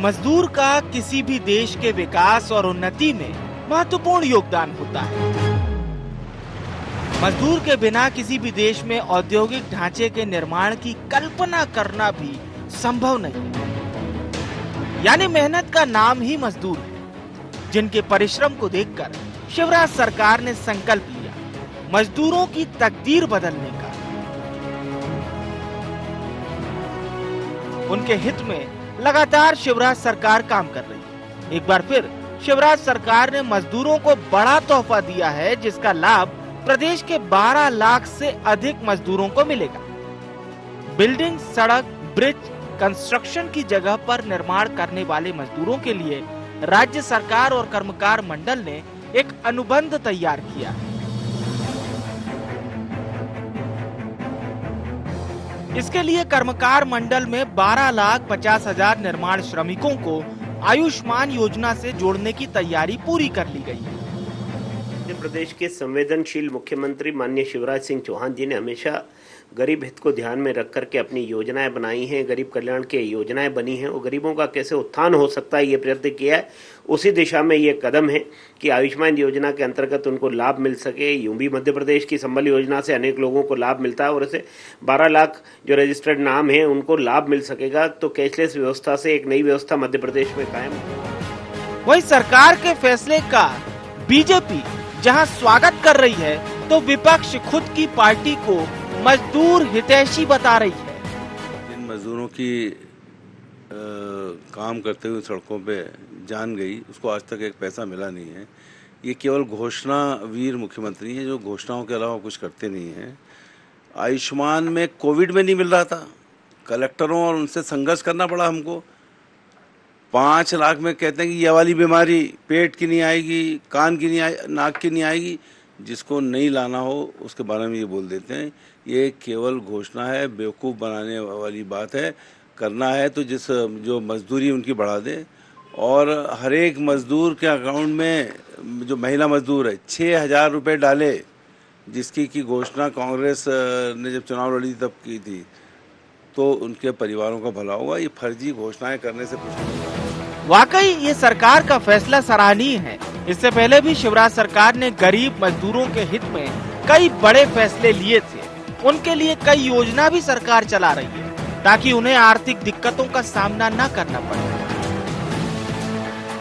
मजदूर का किसी भी देश के विकास और उन्नति में महत्वपूर्ण योगदान होता है। मजदूर के बिना किसी भी देश में औद्योगिक ढांचे के निर्माण की कल्पना करना भी संभव नहीं है। यानी मेहनत का नाम ही मजदूर है, जिनके परिश्रम को देखकर शिवराज सरकार ने संकल्प लिया मजदूरों की तकदीर बदलने का। उनके हित में लगातार शिवराज सरकार काम कर रही है। एक बार फिर शिवराज सरकार ने मजदूरों को बड़ा तोहफा दिया है, जिसका लाभ प्रदेश के 12 लाख से अधिक मजदूरों को मिलेगा। बिल्डिंग, सड़क, ब्रिज, कंस्ट्रक्शन की जगह पर निर्माण करने वाले मजदूरों के लिए राज्य सरकार और कर्मकार मंडल ने एक अनुबंध तैयार किया है। इसके लिए कर्मकार मंडल में 12,50,000 निर्माण श्रमिकों को आयुष्मान योजना से जोड़ने की तैयारी पूरी कर ली गई है। मध्य प्रदेश के संवेदनशील मुख्यमंत्री माननीय शिवराज सिंह चौहान जी ने हमेशा गरीब हित को ध्यान में रख करके अपनी योजनाएं बनाई हैं, गरीब कल्याण की योजनाएं बनी हैं और गरीबों का कैसे उत्थान हो सकता है ये प्रयत्न किया है। उसी दिशा में ये कदम है कि आयुष्मान योजना के अंतर्गत उनको लाभ मिल सके। यूं भी मध्य प्रदेश की संबल योजना से अनेक लोगों को लाभ मिलता है और ऐसे 12 लाख जो रजिस्टर्ड नाम है उनको लाभ मिल सकेगा। तो कैशलेस व्यवस्था से एक नई व्यवस्था मध्य प्रदेश में कायम। वही सरकार के फैसले का बीजेपी जहां स्वागत कर रही है, तो विपक्ष खुद की पार्टी को मजदूर हितैषी बता रही है। जिन मजदूरों की काम करते हुए सड़कों पे जान गई, उसको आज तक एक पैसा मिला नहीं है। ये केवल घोषणा वीर मुख्यमंत्री है जो घोषणाओं के अलावा कुछ करते नहीं हैं। आयुष्मान में कोविड में नहीं मिल रहा था, कलेक्टरों और उनसे संघर्ष करना पड़ा हमको। 5 लाख में कहते हैं कि ये वाली बीमारी पेट की नहीं आएगी, कान की नहीं आएगी, नाक की नहीं आएगी। जिसको नहीं लाना हो उसके बारे में ये बोल देते हैं। ये केवल घोषणा है, बेवकूफ़ बनाने वाली बात है। करना है तो जो मजदूरी उनकी बढ़ा दे और हर एक मजदूर के अकाउंट में जो महिला मजदूर है 6,000 रुपये डाले, जिसकी की घोषणा कांग्रेस ने जब चुनाव लड़ी तब की थी। तो उनके परिवारों का भला होगा। ये फर्जी घोषणाएं करने से कुछ नहीं। वाकई ये सरकार का फैसला सराहनीय है। इससे पहले भी शिवराज सरकार ने गरीब मजदूरों के हित में कई बड़े फैसले लिए थे। उनके लिए कई योजना भी सरकार चला रही है ताकि उन्हें आर्थिक दिक्कतों का सामना न करना पड़े।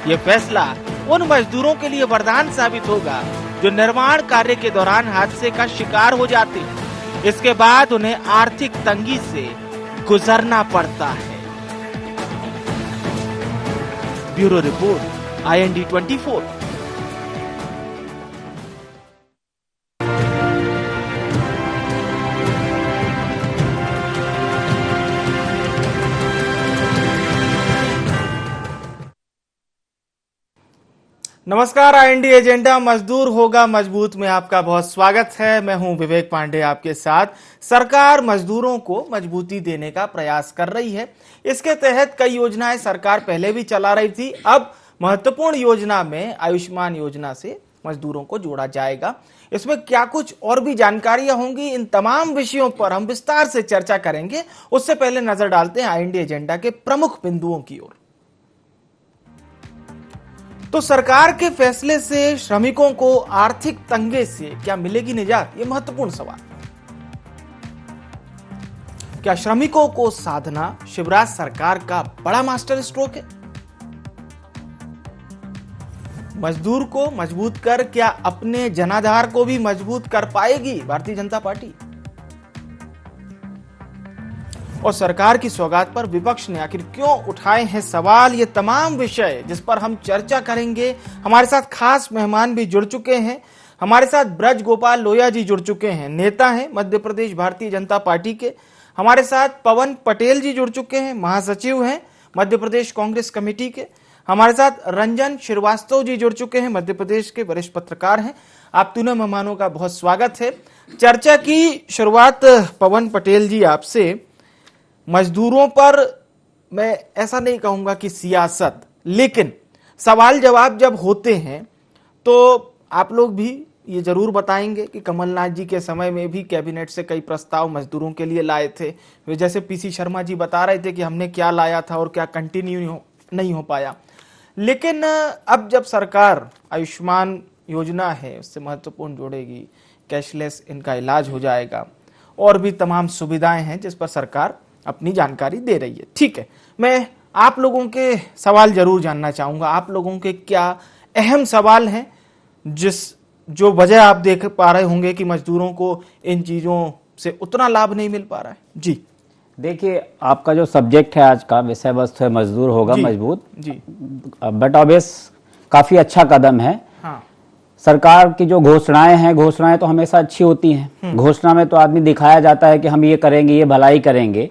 ये फैसला उन मजदूरों के लिए वरदान साबित होगा जो निर्माण कार्य के दौरान हादसे का शिकार हो जाते हैं। इसके बाद उन्हें आर्थिक तंगी से गुजरना पड़ता है। Bureau report, IND 24। नमस्कार, IND एजेंडा मजदूर होगा मजबूत में आपका बहुत स्वागत है। मैं हूं विवेक पांडे आपके साथ। सरकार मजदूरों को मजबूती देने का प्रयास कर रही है। इसके तहत कई योजनाएं सरकार पहले भी चला रही थी। अब महत्वपूर्ण योजना में आयुष्मान योजना से मजदूरों को जोड़ा जाएगा। इसमें क्या कुछ और भी जानकारियां होंगी, इन तमाम विषयों पर हम विस्तार से चर्चा करेंगे। उससे पहले नजर डालते हैं IND एजेंडा के प्रमुख बिंदुओं की ओर। तो सरकार के फैसले से श्रमिकों को आर्थिक तंगे से क्या मिलेगी निजात? ये महत्वपूर्ण सवाल। क्या श्रमिकों को साधना शिवराज सरकार का बड़ा मास्टर स्ट्रोक है? मजदूर को मजबूत कर क्या अपने जनाधार को भी मजबूत कर पाएगी भारतीय जनता पार्टी? और सरकार की सौगात पर विपक्ष ने आखिर क्यों उठाए हैं सवाल? ये तमाम विषय जिस पर हम चर्चा करेंगे। हमारे साथ खास मेहमान भी जुड़ चुके हैं। हमारे साथ ब्रज गोपाल लोहिया जी जुड़ चुके हैं, नेता हैं मध्य प्रदेश भारतीय जनता पार्टी के। हमारे साथ पवन पटेल जी जुड़ चुके हैं, महासचिव हैं मध्य प्रदेश कांग्रेस कमेटी के। हमारे साथ रंजन श्रीवास्तव जी जुड़ चुके हैं, मध्य प्रदेश के वरिष्ठ पत्रकार हैं। आप तीनों मेहमानों का बहुत स्वागत है। चर्चा की शुरुआत पवन पटेल जी आपसे। मजदूरों पर मैं ऐसा नहीं कहूंगा कि सियासत, लेकिन सवाल जवाब जब होते हैं तो आप लोग भी ये जरूर बताएंगे कि कमलनाथ जी के समय में भी कैबिनेट से कई प्रस्ताव मजदूरों के लिए लाए थे। वे जैसे PC शर्मा जी बता रहे थे कि हमने क्या लाया था और क्या कंटिन्यू नहीं हो पाया। लेकिन अब जब सरकार आयुष्मान योजना है उससे महत्वपूर्ण जोड़ेगी, कैशलेस इनका इलाज हो जाएगा और भी तमाम सुविधाएं हैं जिस पर सरकार अपनी जानकारी दे रही है। ठीक है, मैं आप लोगों के सवाल जरूर जानना चाहूंगा। आप लोगों के क्या अहम सवाल हैं जो वजह आप देख पा रहे होंगे कि मजदूरों को इन चीजों से उतना लाभ नहीं मिल पा रहा है? जी देखिए, आपका जो सब्जेक्ट है आज का विषय वस्तु है मजदूर होगा मजबूत जी, बट ऑब्वियस काफी अच्छा कदम है। हाँ सरकार की जो घोषणाएं तो हमेशा अच्छी होती हैं। घोषणा में तो आदमी दिखाया जाता है कि हम ये करेंगे, ये भलाई करेंगे।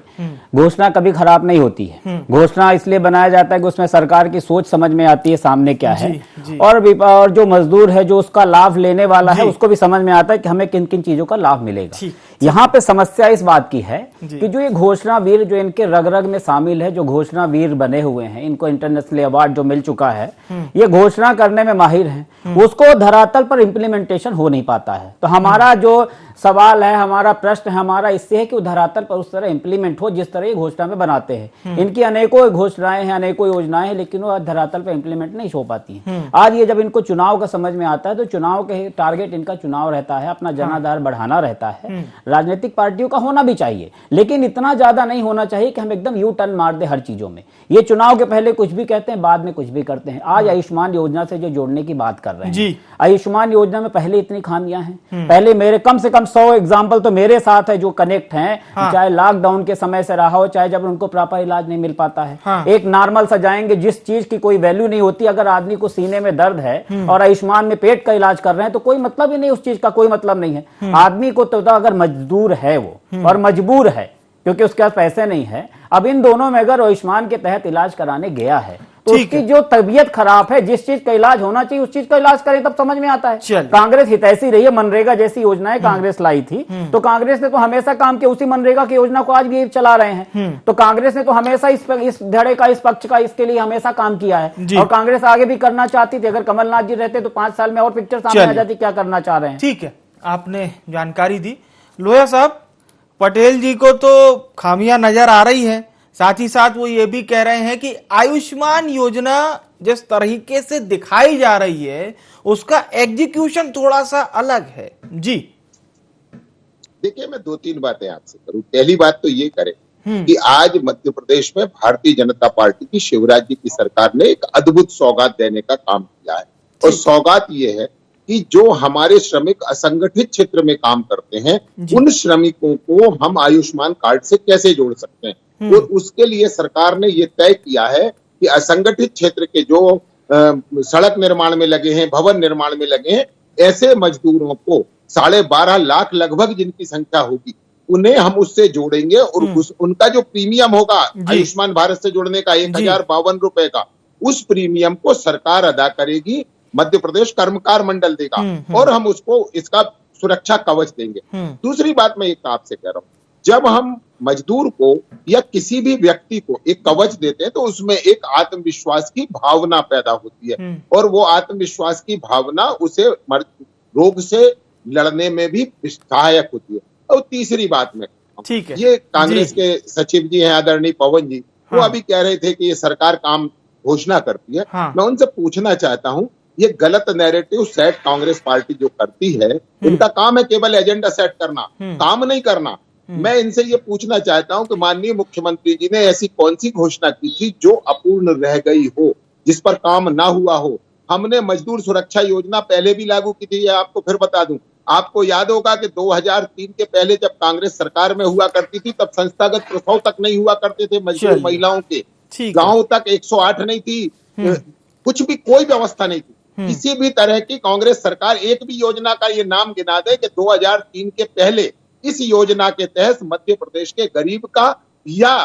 घोषणा कभी खराब नहीं होती है। घोषणा इसलिए बनाया जाता है कि उसमें सरकार की सोच समझ में आती है सामने क्या है। जी। और जो मजदूर है, जो उसका लाभ लेने वाला है, उसको भी समझ में आता है कि हमें किन किन चीजों का लाभ मिलेगा। यहाँ पे समस्या इस बात की है कि जो ये घोषणा वीर जो इनके रग रग में शामिल है, जो घोषणा वीर बने हुए हैं, इनको इंटरनेशनल अवार्ड जो मिल चुका है, ये घोषणा करने में माहिर हैं, उसको धरातल पर इम्प्लीमेंटेशन हो नहीं पाता है। तो हमारा जो सवाल है, हमारा प्रश्न है, हमारा इससे है कि वो धरातल पर उस तरह इंप्लीमेंट हो जिस तरह ये घोषणा में बनाते हैं। इनकी अनेकों घोषणाएं हैं, अनेकों योजनाएं हैं, लेकिन वो धरातल पर इंप्लीमेंट नहीं हो पाती हैं। आज ये जब इनको चुनाव का समझ में आता है तो चुनाव के टारगेट इनका चुनाव रहता है, अपना जनाधार बढ़ाना रहता है। राजनीतिक पार्टियों का होना भी चाहिए, लेकिन इतना ज्यादा नहीं होना चाहिए कि हम एकदम यू टर्न मार दे हर चीजों में। ये चुनाव के पहले कुछ भी कहते हैं, बाद में कुछ भी करते हैं। आज आयुष्मान योजना से जो जोड़ने की बात कर रहे हैं, आयुष्मान योजना में पहले इतनी खामियां हैं। पहले मेरे कम से कम 100 एग्जाम्पल तो मेरे साथ है जो कनेक्ट हैं, चाहे लॉकडाउन के समय से रहा हो, चाहे जब उनको प्रॉपर इलाज नहीं मिल पाता है। एक नॉर्मल सा जाएंगे, जिस चीज की कोई वैल्यू नहीं होती, अगर आदमी को सीने में दर्द है और आयुष्मान में पेट का इलाज कर रहे हैं तो कोई मतलब ही नहीं, उस चीज का कोई मतलब नहीं है। आदमी को तो अगर मजदूर है वो और मजबूर है क्योंकि उसके पास पैसे नहीं है, अब इन दोनों में अगर आयुष्मान के तहत इलाज कराने गया है तो उसकी जो तबीयत खराब है, जिस चीज का इलाज होना चाहिए उस चीज का इलाज करें, तब समझ में आता है। कांग्रेस हितैषी रही है, मनरेगा जैसी योजनाएं कांग्रेस लाई थी, तो कांग्रेस ने तो हमेशा काम किया, उसी मनरेगा की योजना को आज भी चला रहे हैं। तो कांग्रेस ने तो हमेशा इस धड़े का, इस पक्ष का, इसके लिए हमेशा काम किया है और कांग्रेस आगे भी करना चाहती थी। अगर कमलनाथ जी रहते तो 5 साल में और पिक्चर सामने आ जाती क्या करना चाह रहे हैं। ठीक है, आपने जानकारी दी। लोहिया साहब, पटेल जी को तो खामियां नजर आ रही है, साथ ही साथ वो ये भी कह रहे हैं कि आयुष्मान योजना जिस तरीके से दिखाई जा रही है उसका एग्जीक्यूशन थोड़ा सा अलग है। जी देखिए, मैं 2-3 बातें आपसे करूं। पहली बात तो ये करें कि आज मध्य प्रदेश में भारतीय जनता पार्टी की शिवराज जी की सरकार ने एक अद्भुत सौगात देने का काम किया है, और सौगात ये है कि जो हमारे श्रमिक असंगठित क्षेत्र में काम करते हैं उन श्रमिकों को हम आयुष्मान कार्ड से कैसे जोड़ सकते हैं। और उसके लिए सरकार ने ये तय किया है कि असंगठित क्षेत्र के जो सड़क निर्माण में लगे हैं, भवन निर्माण में लगे हैं, ऐसे मजदूरों को 12.5 लाख लगभग जिनकी संख्या होगी, उन्हें हम उससे जोड़ेंगे और उनका जो प्रीमियम होगा आयुष्मान भारत से जोड़ने का 1052 रुपए का, उस प्रीमियम को सरकार अदा करेगी, मध्य प्रदेश कर्मकार मंडल देगा और हम उसको इसका सुरक्षा कवच देंगे। दूसरी बात मैं एक आपसे कह रहा हूं, जब हम मजदूर को या किसी भी व्यक्ति को एक कवच देते हैं तो उसमें एक आत्मविश्वास की भावना पैदा होती है, और वो आत्मविश्वास की भावना उसे रोग से लड़ने में भी सहायक होती है। और तीसरी बात में, ठीक है, ये कांग्रेस के सचिव जी हैं आदरणीय पवन जी, वो अभी कह रहे थे कि ये सरकार काम घोषणा करती है। मैं उनसे पूछना चाहता हूं, ये गलत नैरेटिव सेट कांग्रेस पार्टी जो करती है, इनका काम है केवल एजेंडा सेट करना, काम नहीं करना। मैं इनसे ये पूछना चाहता हूं कि माननीय मुख्यमंत्री जी ने ऐसी कौन सी घोषणा की थी जो अपूर्ण रह गई हो, जिस पर काम ना हुआ हो। हमने मजदूर सुरक्षा योजना पहले भी लागू की थी, आपको फिर बता दूं। आपको याद होगा कि 2003 के पहले जब कांग्रेस सरकार में हुआ करती थी तब संस्थागत प्रसव तक नहीं हुआ करते थे मजदूर महिलाओं के, गांव तक 108 नहीं थी, कुछ भी कोई व्यवस्था नहीं थी। किसी भी तरह की कांग्रेस सरकार एक भी योजना का ये नाम गिना दे कि 2003 के पहले इस योजना के तहत मध्य प्रदेश के गरीब का या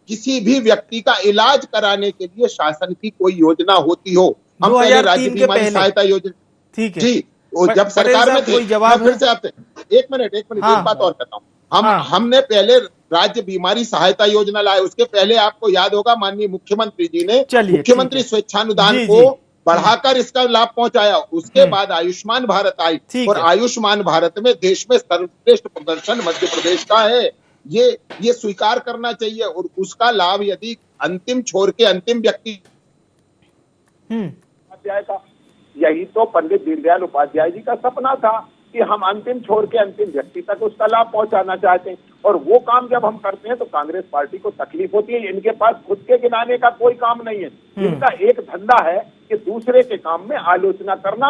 किसी भी व्यक्ति का इलाज कराने के लिए शासन की कोई योजना होती हो। हम पहले राज्य बीमारी सहायता योजना, ठीक है जी, जब सरकार में थे, फिर से आपसे एक मिनट एक बात और कहता हूँ। हमने पहले राज्य बीमारी सहायता योजना लाए, उसके पहले आपको याद होगा माननीय मुख्यमंत्री जी ने मुख्यमंत्री स्वेच्छानुदान को बढ़ाकर इसका लाभ पहुंचाया। उसके बाद आयुष्मान भारत आई और आयुष्मान भारत में देश में सर्वश्रेष्ठ प्रदर्शन मध्य प्रदेश का है, ये स्वीकार करना चाहिए। और उसका लाभ यदि अंतिम छोर के अंतिम व्यक्ति उपाध्याय का। यही तो पंडित दीनदयाल उपाध्याय जी का सपना था कि हम अंतिम छोर के अंतिम व्यक्ति तक उसका लाभ पहुंचाना चाहते हैं, और वो काम जब हम करते हैं तो कांग्रेस पार्टी को तकलीफ होती है। इनके पास खुद के गिनाने का कोई काम नहीं है, इनका एक धंधा है कि दूसरे के काम में आलोचना करना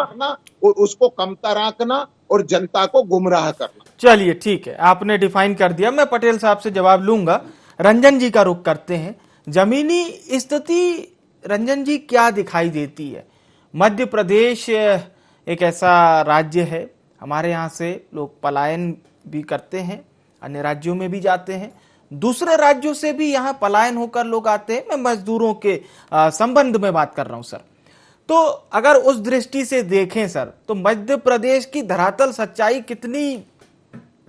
और उसको कमतर आंकना और जनता को गुमराह करना। चलिए ठीक है, आपने डिफाइन कर दिया, मैं पटेल साहब से जवाब लूंगा। रंजन जी का रुख करते हैं। जमीनी स्थिति रंजन जी क्या दिखाई देती है? मध्य प्रदेश एक ऐसा राज्य है, हमारे यहाँ से लोग पलायन भी करते हैं, अन्य राज्यों में भी जाते हैं, दूसरे राज्यों से भी यहाँ पलायन होकर लोग आते हैं। मैं मजदूरों के संबंध में बात कर रहा हूँ सर। तो अगर उस दृष्टि से देखें सर, तो मध्य प्रदेश की धरातल सच्चाई कितनी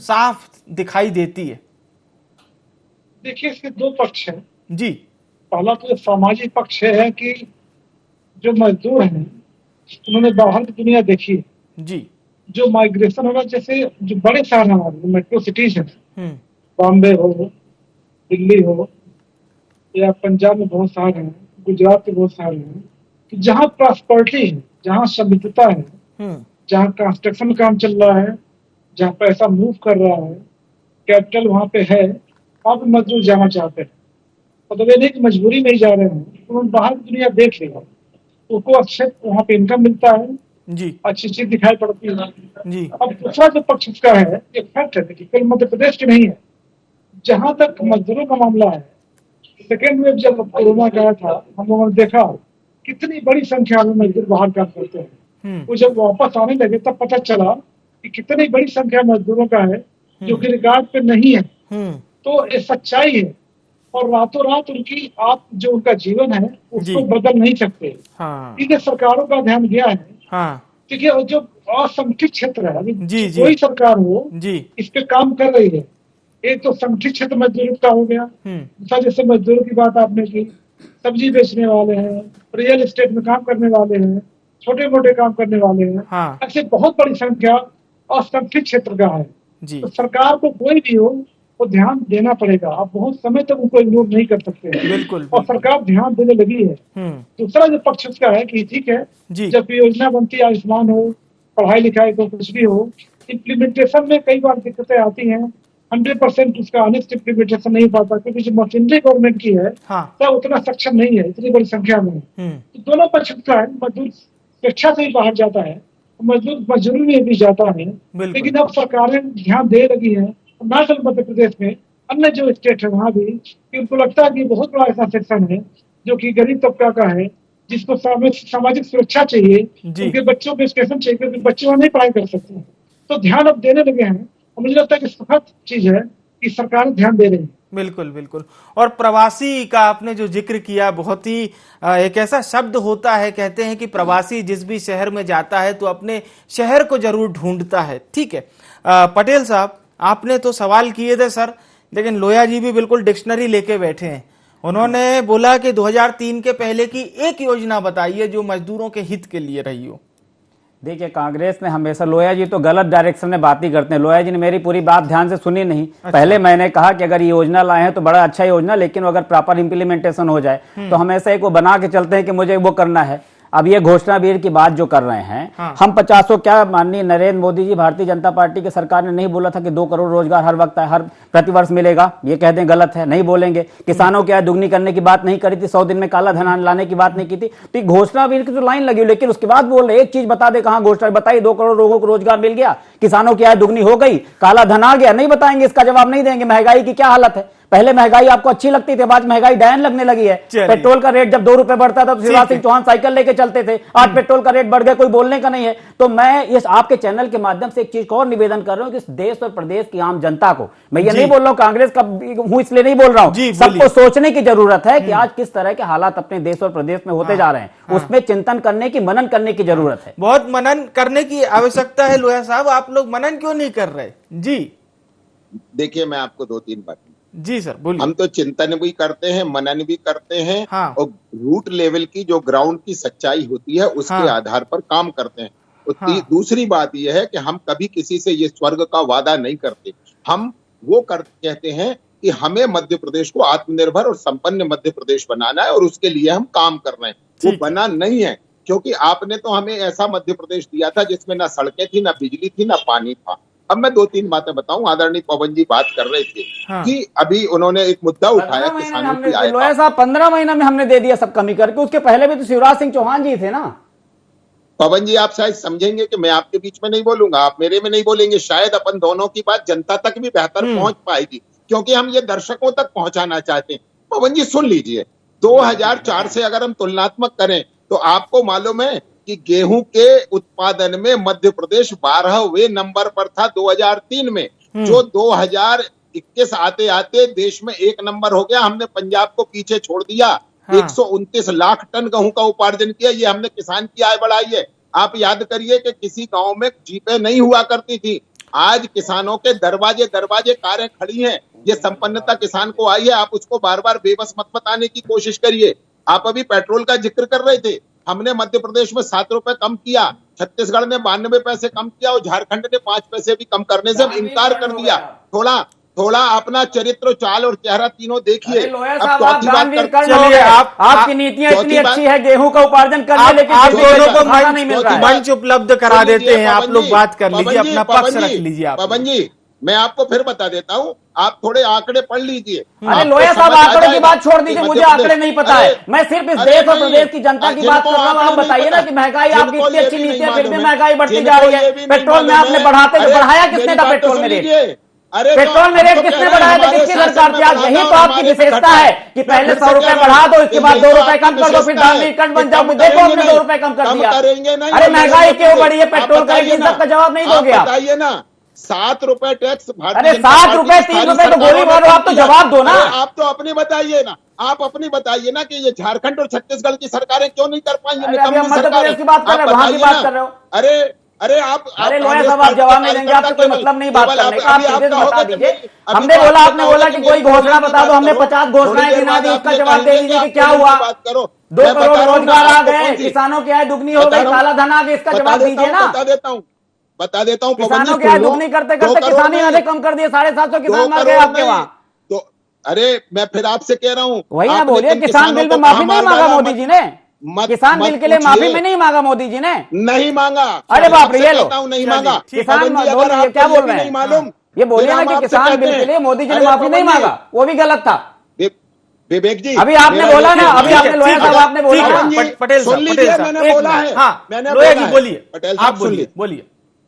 साफ दिखाई देती है? देखिए, इसके दो पक्ष हैं जी। पहला तो सामाजिक पक्ष है कि जो मजदूर हैं उन्होंने बाहर की दुनिया देखी है जी। जो माइग्रेशन होगा, जैसे जो बड़े शहर हमारे मेट्रो सिटीज है, बॉम्बे हो, दिल्ली हो, या पंजाब में बहुत सारे हैं, गुजरात में बहुत सारे हैं, कि जहाँ प्रॉस्पेरिटी है, जहाँ समृद्धता है, जहाँ कंस्ट्रक्शन काम चल रहा है, जहाँ पैसा मूव कर रहा है, कैपिटल वहाँ पे है, वहाँ पे मजदूर जाना चाहते हैं। मतलब ये नहीं कि मजबूरी में ही जा रहे हैं, उन्होंने बाहर की दुनिया देख लिया, उनको अच्छे वहाँ पे इनकम मिलता है जी, अच्छी चीज दिखाई पड़ती है जी। अब दूसरा जो पक्ष उसका है, एक फैक्ट है कि केवल मध्य प्रदेश की नहीं है, जहां तक मजदूरों का मामला है, सेकेंड वेव जब कोरोना गया था, हम लोगों ने देखा कितनी बड़ी संख्या में मजदूर बाहर काम करते हैं। वो जब वापस आने लगे तब पता चला कि कितनी बड़ी संख्या मजदूरों का है जो कि रिकॉर्ड पे नहीं है। तो ये सच्चाई है, और रातों रात उनकी आप जो उनका जीवन है उसको बदल नहीं सकते। ठीक सरकारों का ध्यान गया है, क्योंकि जो असंगठित क्षेत्र है, कोई सरकार हो इस पे काम कर रही है। एक तो संगठित क्षेत्र मजदूरी का हो गया, दूसरा जैसे मजदूरों की बात आपने की, सब्जी बेचने वाले हैं, रियल एस्टेट में काम करने वाले हैं, छोटे मोटे काम करने वाले हैं, ऐसे बहुत बड़ी संख्या असंगठित क्षेत्र का है। तो सरकार को कोई भी हो वो ध्यान देना पड़ेगा, आप बहुत समय तक उनको इग्नोर नहीं कर सकते हैं। बिल्कुल। और सरकार ध्यान देने लगी है। दूसरा जो पक्ष उसका है कि ठीक है, जब योजना बनती है, आयुष्मान हो, पढ़ाई लिखाई को कुछ भी हो, इम्प्लीमेंटेशन में कई बार दिक्कतें आती हैं। 100% उसका ऑनेस्ट इम्प्लीमेंटेशन नहीं पाता, क्योंकि जो मशीनरी गवर्नमेंट की है तो उतना सक्षम नहीं है इतनी बड़ी संख्या में। तो दोनों पक्ष का है, मजदूर स्वेच्छा से ही बाहर जाता है, मजदूर मजदूरी में भी जाता है, लेकिन अब सरकारें ध्यान दे लगी है, न केवल मध्य प्रदेश में, अन्य जो स्टेट है वहाँ भी, कि उनको लगता है कि बहुत बड़ा ऐसा सेक्शन है जो कि गरीब तबका का है, जिसको सामाजिक सुरक्षा चाहिए, उनके बच्चों को एजुकेशन चाहिए, क्योंकि बच्चे वहाँ नहीं पढ़ाई कर सकते हैं। तो ध्यान अब देने लगे हैं, और मुझे लगता है कि सुखद चीज है कि सरकार ध्यान दे रही है। बिल्कुल बिल्कुल। और प्रवासी का आपने जो जिक्र किया, बहुत ही एक ऐसा शब्द होता है, कहते हैं कि प्रवासी जिस भी शहर में जाता है तो अपने शहर को जरूर ढूंढता है। ठीक है पटेल साहब, आपने तो सवाल किए थे सर, लेकिन लोया जी भी बिल्कुल डिक्शनरी लेके बैठे हैं। उन्होंने बोला कि 2003 के पहले की एक योजना बताइए जो मजदूरों के हित के लिए रही हो। देखिए, कांग्रेस ने हमेशा, लोया जी तो गलत डायरेक्शन में बात ही करते हैं। लोया जी ने मेरी पूरी बात ध्यान से सुनी नहीं। पहले मैंने कहा कि अगर ये योजना लाए हैं तो बड़ा अच्छा योजना, लेकिन अगर प्रॉपर इंप्लीमेंटेशन हो जाए तो हम ऐसा एक वो बना के चलते हैं कि मुझे वो करना है। अब ये घोषणा वीर की बात जो कर रहे हैं, हम 50 क्या माननीय नरेंद्र मोदी जी, भारतीय जनता पार्टी की सरकार ने नहीं बोला था कि 2 करोड़ रोजगार हर वक्त हर प्रतिवर्ष मिलेगा? ये कह दें गलत है, नहीं बोलेंगे। किसानों की आय दुगनी करने की बात नहीं करी थी, 100 दिन में काला धन लाने की बात नहीं की थी। तो घोषणा वीर की तो लाइन लगी, लेकिन उसके बाद बोल रहे एक चीज बता दे, कहां घोषणा बताइए 2 करोड़ लोगों को रोजगार मिल गया, किसानों की आय दुगनी हो गई, काला धन आ गया? नहीं बताएंगे, इसका जवाब नहीं देंगे। महंगाई की क्या हालत है? पहले महंगाई आपको अच्छी लगती थी, बाद महंगाई डायन लगने लगी है। पेट्रोल का रेट जब 2 रुपए बढ़ता था तो शिवराज सिंह चौहान साइकिल लेके चलते थे, आज पेट्रोल का रेट बढ़ गया, कोई बोलने का नहीं है। तो मैं इस आपके चैनल के माध्यम से एक चीज और निवेदन कर रहा हूं कि इस देश और प्रदेश की आम जनता को, मैं ये नहीं बोल रहा हूं कांग्रेस का हूं इसलिए नहीं बोल रहा हूं, सबको सोचने की जरूरत है कि आज किस तरह के हालात अपने देश और प्रदेश में होते जा रहे हैं, उसमें चिंतन करने की, मनन करने की जरूरत है। बहुत मनन करने की आवश्यकता है। लोया साहब, आप लोग मनन क्यों नहीं कर रहे? जी देखिए, मैं आपको 2-3 बात जी सर बोलिए। हम तो चिंतन भी करते हैं, मनन भी करते हैं, और रूट लेवल की जो ग्राउंड की सच्चाई होती है उसके आधार पर काम करते हैं। तो दूसरी बात यह है कि हम कभी किसी से ये स्वर्ग का वादा नहीं करते। हम वो कहते हैं कि हमें मध्य प्रदेश को आत्मनिर्भर और संपन्न मध्य प्रदेश बनाना है, और उसके लिए हम काम कर रहे हैं। वो बना नहीं है, क्योंकि आपने तो हमें ऐसा मध्य प्रदेश दिया था जिसमें ना सड़कें थी, ना बिजली थी, ना पानी था। अब मैं 2-3 बातें बताऊं। आदरणीय पवन जी बात कर रहे थे कि अभी उन्होंने एक मुद्दा उठाया किसानों की आय। लोया साहब 15 महीना में हमने दे दिया सब कमी करके, उसके पहले भी तो शिवराज सिंह चौहान जी थे ना। पवन जी आप शायद समझेंगे कि मैं आपके बीच में नहीं बोलूंगा, आप मेरे में नहीं बोलेंगे, शायद अपन दोनों की बात जनता तक भी बेहतर पहुंच पाएगी, क्योंकि हम ये दर्शकों तक पहुंचाना चाहते हैं। पवन जी सुन लीजिए, 2004 से अगर हम तुलनात्मक करें तो आपको मालूम है कि गेहूं के उत्पादन में मध्य प्रदेश 12वें नंबर पर था 2003 में, जो 2021 आते आते देश में 1 नंबर हो गया। हमने पंजाब को पीछे छोड़ दिया। 129 लाख टन गेहूं का उपार्जन किया। ये हमने किसान की आय बढ़ाई है। आप याद करिए कि किसी गांव में जीपें नहीं हुआ करती थी, आज किसानों के दरवाजे दरवाजे कारें खड़ी हैं। ये संपन्नता किसान को आई है। आप उसको बार बार बेबस मत बताने की कोशिश करिए। आप अभी पेट्रोल का जिक्र कर रहे थे, हमने मध्य प्रदेश में 7 रुपए कम किया, छत्तीसगढ़ ने 92 पैसे कम किया और झारखंड ने 5 पैसे भी कम करने से इनकार कर दिया। थोड़ा अपना चरित्र, चाल और चेहरा तीनों देखिए। अब चौथी बात चलिए, आपकी नीतियां इतनी अच्छी है गेहूं का उपार्जन करने, लेकिन आप दोनों को नहीं मिल रहा है। मंच उपलब्ध करा देते हैं। आप लोग बात कर लीजिए, अपना पक्ष रख लीजिए। आप पवन जी मैं आपको फिर बता देता हूँ, आप थोड़े आंकड़े पढ़ लीजिए। अरे लोया साहब आंकड़े की बात छोड़ दीजिए, मुझे आंकड़े नहीं पता है। मैं सिर्फ इस देश और प्रदेश की जनता की बात कर रहा हूँ। आप बताइए ना कि महंगाई, आपकी इतनी अच्छी नीति है फिर भी महंगाई बढ़ती जा रही है। पेट्रोल में आपने बढ़ाया किसने था? पेट्रोल में रेट, पेट्रोल में रेट किसने बढ़ाया था? किसकी सरकार थी? आज यही तो आपकी विशेषता है कि पहले 100 रुपए बढ़ा दो, इसके बाद 2 रुपए कम कर दो, फिर धार्मिक कट बन जाओ। देखो हमने 2 रुपए कम कर दिया। अरे महंगाई क्यों बढ़ी है? पेट्रोल का इन सबका जवाब नहीं दोगे आप? बताइए ना, 7 रुपए टैक्स। अरे 7 रुपए 3 रुपए तो गोली मारो, आप तो जवाब दो ना। आप तो अपनी बताइए ना, आप अपनी बताइए ना कि ये झारखंड और छत्तीसगढ़ की सरकारें क्यों नहीं कर पाएंगी? मध्य प्रदेश की बात कर रहे हो, वहां की बात कर रहे हो। अरे आप लोया साहब आप जवाब नहीं देंगे, आपको कोई मतलब नहीं बात करने का। आप सीधे से बता दीजिए। हमने बोला, आपने बोला कि कोई घोषणा बता दो, हमने 50 घोषणाएं गिना दी, उसका जवाब दे दीजिए कि क्या हुआ। 2 करोड़ रोजगार आ गए, किसानों की आय दुगनी हो गई, काला धन आ गया, इसका जवाब दीजिए ना। बता देता हूँ किसानों की आय दुगनी करते करते किसानी आधे कम कर दिए, 750 किसान मर गए आपके वहाँ। तो अरे मैं फिर आपसे कह रहा हूँ, वही ना बोलिए, किसान बिल में माफी नहीं मांगा मोदी जी ने? किसान बिल के लिए माफी में नहीं मांगा मोदी जी ने? नहीं मांगा। अरे बाप रे, ये लो नहीं मांगा। किसान क्या बोल रहे हैं? मालूम ये बोलिए ना कि किसान बिल के लिए मोदी जी ने माफी नहीं मांगा, वो भी गलत था। विवेक जी अभी आपने बोला ना, अभी आपने लोया साहब आपने बोला ना। पटेल सुन लीजिए, मैंने बोला है। मैंने बोलिए, पटेल आप साहब बोलिए।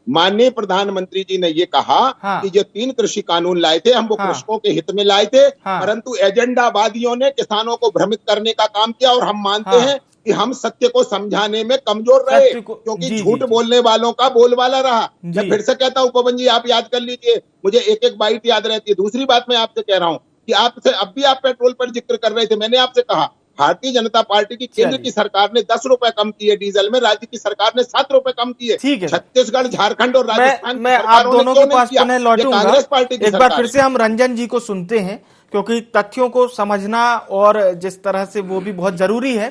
माननीय प्रधानमंत्री जी ने ये कहा कि जो 3 कृषि कानून लाए थे हम वो कृषकों के हित में लाए थे, परंतु एजेंडावादियों ने किसानों को भ्रमित करने का काम किया। और हम मानते हैं कि हम सत्य को समझाने में कमजोर रहे, क्योंकि झूठ बोलने वालों का बोलबाला रहा। मैं फिर से कहता हूं पवन जी, आप याद कर लीजिए, मुझे एक बाइट याद रहती है। दूसरी बात मैं आपसे कह रहा हूं कि आपसे अब भी आप पेट्रोल पर जिक्र कर रहे थे, मैंने आपसे कहा भारतीय जनता पार्टी की केंद्र की सरकार ने 10 रुपए कम किए डीजल में, राज्य की सरकार ने 7 रुपए कम किए। छत्तीसगढ़, झारखंड और राजस्थान मैं आप दोनों के पास पुनः लौटूंगा। कांग्रेस पार्टी की एक बार फिर से हम रंजन जी को सुनते हैं, क्योंकि तथ्यों को समझना और जिस तरह से वो भी बहुत जरूरी है।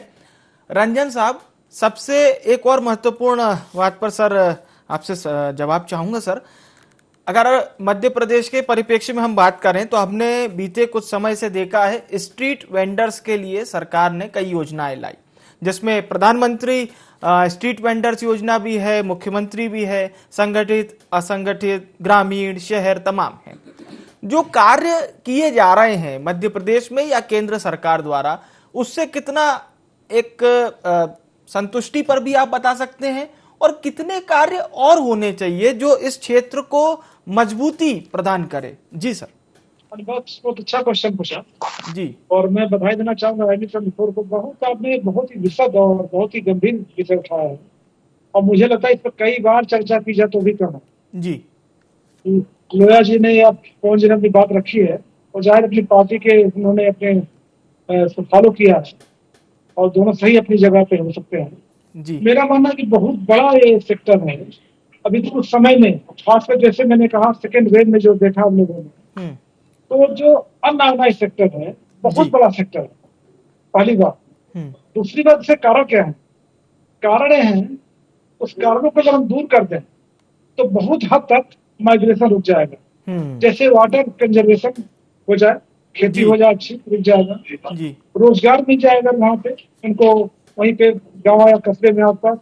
रंजन साहब, सबसे एक और महत्वपूर्ण बात पर सर आपसे जवाब चाहूंगा। सर, अगर मध्य प्रदेश के परिप्रेक्ष्य में हम बात करें तो हमने बीते कुछ समय से देखा है स्ट्रीट वेंडर्स के लिए सरकार ने कई योजनाएं लाई, जिसमें प्रधानमंत्री स्ट्रीट वेंडर्स योजना भी है, मुख्यमंत्री भी है, संगठित असंगठित ग्रामीण शहर तमाम है। जो कार्य किए जा रहे हैं मध्य प्रदेश में या केंद्र सरकार द्वारा, उससे कितना एक संतुष्टि पर भी आप बता सकते हैं, और कितने कार्य और होने चाहिए जो इस क्षेत्र को मजबूती प्रदान करे? जी सर। बहुत अच्छा क्वेश्चन पूछा जी, और मैं बधाई देना चाहूंगा राजनीति को। आपने बहुत ही विशद और बहुत ही गंभीर विषय उठाया है, और मुझे लगता है इस पर कई बार चर्चा की जाए तो भी कम है जी। लोया जी ने या पवन जी ने अपनी बात रखी है, और जाहिर अपनी पार्टी के उन्होंने अपने फॉलो किया है, और दोनों सही अपनी जगह पे हो सकते हैं जी। मेरा मानना है कि बहुत बड़ा ये सेक्टर है अभी तो कुछ समय में, खासकर जैसे मैंने कहा सेकेंड वेव में जो देखा हम लोगों ने, तो जो अनऑर्गेनाइज्ड सेक्टर है बहुत बड़ा सेक्टर है, पहली बात। दूसरी बात, इससे कारण क्या है? कारण हैं, उस कारणों को जब हम दूर कर दें तो बहुत हद तक माइग्रेशन रुक जाएगा। जैसे वाटर कंजर्वेशन हो जाए, खेती हो जाए अच्छी, रुक जाएगा, रोजगार मिल जाएगा वहां पे, उनको वहीं पे गाँव या कस्बे में आसपास।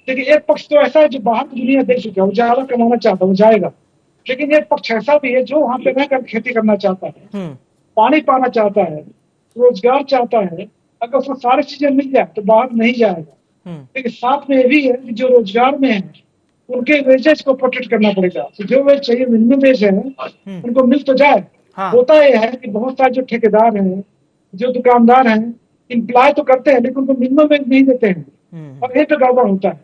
देखिए एक पक्ष तो ऐसा है जो बाहर की दुनिया देख चुका है, वो ज्यादा कमाना चाहता है, वो जाएगा। लेकिन एक पक्ष ऐसा भी है जो वहां पे रहकर खेती करना चाहता है, पानी पाना चाहता है, रोजगार चाहता है। अगर उसको सारी चीजें मिल जाए तो बाहर नहीं जाएगा। लेकिन साथ में ये भी है कि जो रोजगार में है उनके वेजेस को प्रोटेक्ट करना पड़ेगा। तो जो वेज चाहिए, मिनिमम वेज है, उनको मिल तो जाए। होता यह है कि बहुत सारे जो ठेकेदार हैं, जो दुकानदार हैं, इम्प्लॉय तो करते हैं लेकिन उनको मिनिमम वेज नहीं देते हैं और यही तो गड़बड़ होता है।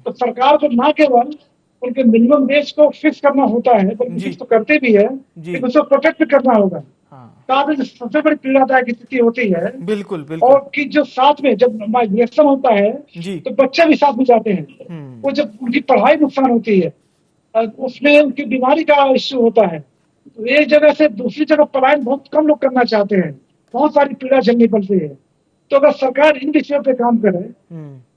तो सरकार को ना केवल उनके मिनिमम वेज को फिक्स करना होता है, बल्कि फिक्स तो करते भी है, लेकिन उसको प्रोटेक्ट भी करना होगा। सबसे बड़ी पीड़ादायक स्थिति होती है, बिल्कुल बिल्कुल, और कि जो साथ में जब माइग्रेशन होता है तो बच्चे भी साथ में जाते हैं, वो जब उनकी पढ़ाई नुकसान होती है, उसमें उनकी बीमारी का इश्यू होता है। तो एक जगह से दूसरी जगह पलायन बहुत कम लोग करना चाहते हैं, बहुत सारी पीड़ा झेलनी पड़ती है। तो अगर सरकार इन विषयों पे काम करे,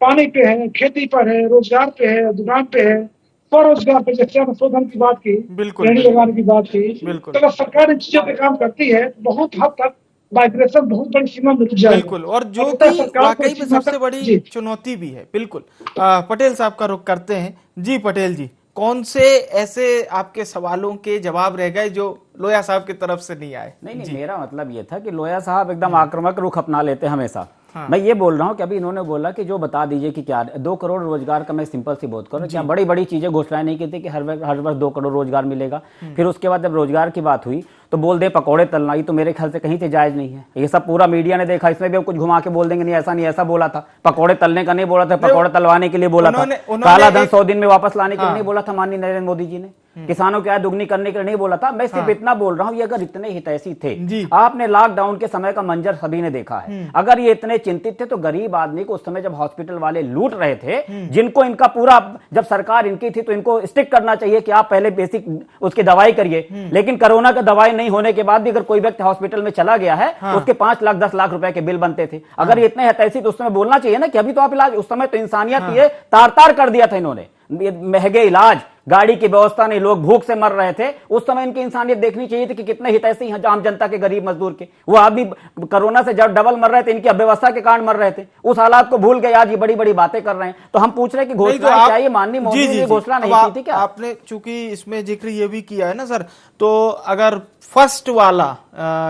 पानी पे है, खेती पर है, रोजगार पे है, दुकान पे है, स्वरोजगार पे, जैसे संशोधन की बात की, रेहड़ी लगाने की बात की, तो अगर सरकार इन चीजों पे काम करती है बहुत हद तक माइग्रेशन बहुत बड़ी सीमा में जाएगा। बिल्कुल, और जो कि वाकई में सबसे बड़ी चुनौती भी है। बिल्कुल, पटेल साहब का रुख करते हैं। जी पटेल जी, कौन से ऐसे आपके सवालों के जवाब रह गए जो लोया साहब की तरफ से नहीं आए? नहीं, मेरा मतलब ये था कि लोया साहब एकदम आक्रामक रुख अपना लेते हमेशा। मैं ये बोल रहा हूँ कि अभी इन्होंने बोला कि जो बता दीजिए कि क्या 2 करोड़ रोजगार का, मैं सिंपल सी बात करूँ, क्या बड़ी बड़ी चीजें घोषणाएं नहीं की थी कि हर वर्ष 2 करोड़ रोजगार मिलेगा। फिर उसके बाद जब रोजगार की बात हुई तो बोल दे पकौड़े तलना, ये तो मेरे ख्याल से कहीं से जायज नहीं है। ये सब पूरा मीडिया ने देखा, इसमें भी हम कुछ घुमा के बोल देंगे नहीं ऐसा बोला था, पकौड़े तलने का नहीं बोला था, पकौड़े तलवाने के लिए बोला था, काला धन 100 दिन में वापस लाने के लिए नहीं बोला था माननीय नरेंद्र मोदी जी ने, किसानों की आय दुगनी करने के लिए नहीं बोला था। मैं सिर्फ इतना बोल रहा हूँ, ये अगर इतने हितैषी थे, आपने लॉकडाउन के समय का मंजर सभी ने देखा है, अगर ये इतने चिंतित थे तो गरीब आदमी को उस समय जब हॉस्पिटल वाले लूट रहे थे, जिनको इनका पूरा, जब सरकार इनकी थी तो इनको स्टिक करना चाहिए कि आप पहले बेसिक उसकी दवाई करिए। लेकिन कोरोना का दवाई नहीं होने के बाद भी अगर कोई व्यक्ति हॉस्पिटल में चला गया है, उसके 5 लाख 10 लाख रुपए के बिल बनते थे। अगर ये इतने हितैषी तो उस समय बोलना चाहिए ना कि अभी तो आप इलाज, उस समय तो इंसानियत ये तार कर दिया था इन्होंने, महंगे इलाज, गाड़ी की व्यवस्था नहीं, लोग भूख से मर रहे थे, उस समय इनकी इंसानियत देखनी चाहिए थी कि कितने हितैषी हैं आम जनता के, गरीब मजदूर के। वो आदमी कोरोना से जब डबल मर रहे थे, इनकी अव्यवस्था के कारण मर रहे थे, उस हालात को भूल गए, आज ये बड़ी बड़ी बातें कर रहे हैं। तो हम पूछ रहे हैं कि घोषणा चाहिए, माननीय मोदी ने घोषणा नहीं की थी क्या? आपने चूंकि इसमें जिक्र ये भी किया है ना सर, तो अगर फर्स्ट वाला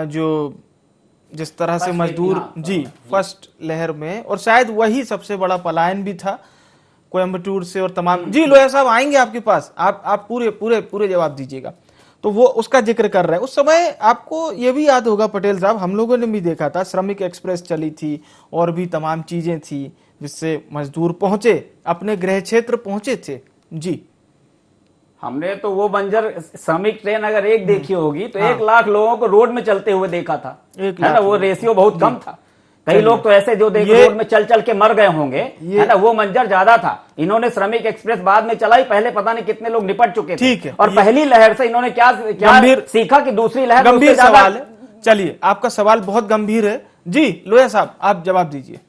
जो जिस तरह से मजदूर फर्स्ट लहर में, और शायद वही सबसे बड़ा पलायन भी था कोयम्बटूर से और तमाम, जी लोया साहब आएंगे आपके पास, आप पूरे जवाब दीजिएगा। तो वो उसका जिक्र कर रहे हैं। उस समय आपको ये भी याद होगा पटेल साहब, हम लोगों ने भी देखा था, श्रमिक एक्सप्रेस चली थी और भी तमाम चीजें थी जिससे मजदूर पहुंचे, अपने गृह क्षेत्र पहुंचे थे। जी, हमने तो वो बंजर श्रमिक ट्रेन अगर एक देखी होगी तो 1 लाख लोगों को रोड में चलते हुए देखा था, है ना, वो रेशियो बहुत कम था। कई लोग तो ऐसे जो देखो रोड में चल के मर गए होंगे, है ना, वो मंजर ज्यादा था। इन्होंने श्रमिक एक्सप्रेस बाद में चलाई, पहले पता नहीं कितने लोग निपट चुके थे। और पहली लहर से इन्होंने क्या सीखा कि दूसरी लहर गंभीर सवाल है। चलिए, आपका सवाल बहुत गंभीर है। जी लोया साहब, आप जवाब दीजिए।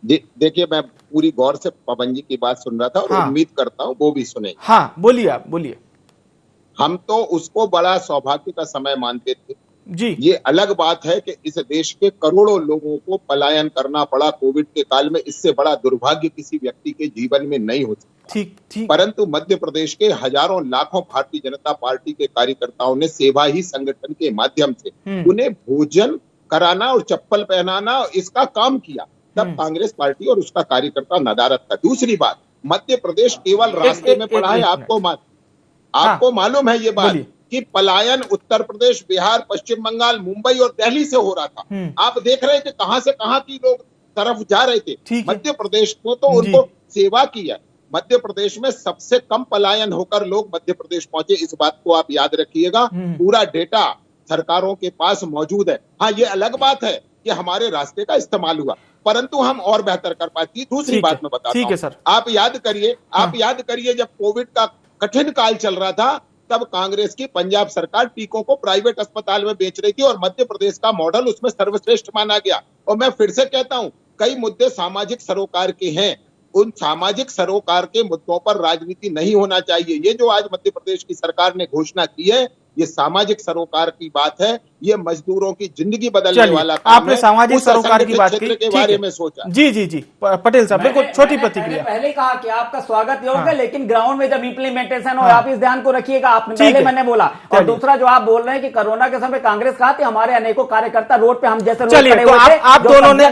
देखिए, मैं पूरी गौर से पवन जी की बात सुन रहा था और उम्मीद करता हूँ वो भी सुने। हाँ बोलिए, आप बोलिए। हम तो उसको बड़ा सौभाग्य का समय मानते थे जी। ये अलग बात है कि इस देश के करोड़ों लोगों को पलायन करना पड़ा कोविड के काल में, इससे बड़ा दुर्भाग्य किसी व्यक्ति के जीवन में नहीं हो सकता। ठीक। परंतु मध्य प्रदेश के हजारों लाखों भारतीय जनता पार्टी के कार्यकर्ताओं ने सेवा ही संगठन के माध्यम से उन्हें भोजन कराना और चप्पल पहनाना, इसका काम किया। तब कांग्रेस पार्टी और उसका कार्यकर्ता नदारत था। दूसरी बात, मध्य प्रदेश केवल रास्ते में पड़ा है। आपको मालूम है ये बात कि पलायन उत्तर प्रदेश, बिहार, पश्चिम बंगाल, मुंबई और दिल्ली से हो रहा था। आप देख रहे हैं कि कहां से कहां की लोग तरफ जा रहे थे। मध्य प्रदेश को तो उनको सेवा की है। मध्य प्रदेश में सबसे कम पलायन होकर लोग मध्य प्रदेश पहुंचे, इस बात को आप याद रखिएगा। पूरा डेटा सरकारों के पास मौजूद है। हाँ, ये अलग बात है कि हमारे रास्ते का इस्तेमाल हुआ, परंतु हम और बेहतर कर पाती। दूसरी बात मैं बताता हूं, आप याद करिए जब कोविड का कठिन काल चल रहा था, तब कांग्रेस की पंजाब सरकार टीकों को प्राइवेट अस्पताल में बेच रही थी और मध्य प्रदेश का मॉडल उसमें सर्वश्रेष्ठ माना गया। और मैं फिर से कहता हूं, कई मुद्दे सामाजिक सरोकार के हैं, उन सामाजिक सरोकार के मुद्दों पर राजनीति नहीं होना चाहिए। ये जो आज मध्य प्रदेश की सरकार ने घोषणा की है, ये सामाजिक सरोकार की बात है, ये मजदूरों की जिंदगी बदलने वाला काम आपने सामाजिक सरोकार की बात की के बारे में सोचा। जी जी जी पटेल साहब, बिल्कुल छोटी प्रतिक्रिया। पहले कहा कि आपका स्वागत योग्य है, लेकिन ग्राउंड में जब इम्प्लीमेंटेशन हो, आप इस ध्यान को रखिएगा। आपने पहले मैंने बोला, और दूसरा जो आप बोल रहे हैं कि कोरोना के समय कांग्रेस कहा थी हमारे अनेकों कार्यकर्ता रोड पे हम जैसे रोड खड़े हुए थे, आप दोनों ने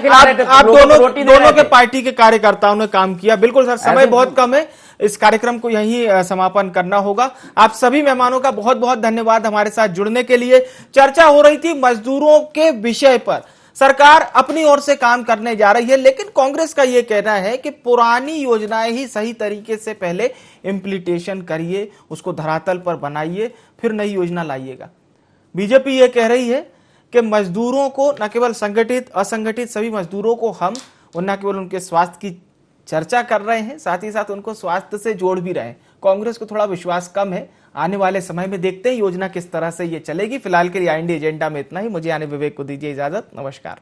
दोनों के पार्टी के कार्यकर्ताओं ने काम किया। बिल्कुल सर, समय बहुत कम है, इस कार्यक्रम को यहीं समापन करना होगा। आप सभी मेहमानों का बहुत बहुत धन्यवाद हमारे साथ जुड़ने के लिए। चर्चा हो रही थी मजदूरों के विषय पर, सरकार अपनी ओर से काम करने जा रही है, लेकिन कांग्रेस का यह कहना है कि पुरानी योजनाएं ही सही तरीके से पहले इम्प्लीमेंटेशन करिए, उसको धरातल पर बनाइए, फिर नई योजना लाइएगा। बीजेपी ये कह रही है कि मजदूरों को, न केवल संगठित असंगठित सभी मजदूरों को हम न केवल उनके स्वास्थ्य की चर्चा कर रहे हैं, साथ ही साथ उनको स्वास्थ्य से जोड़ भी रहे हैं। कांग्रेस को थोड़ा विश्वास कम है। आने वाले समय में देखते हैं योजना किस तरह से ये चलेगी। फिलहाल के लिए IND एजेंडा में इतना ही। मुझे यानी विवेक को दीजिए इजाजत। नमस्कार।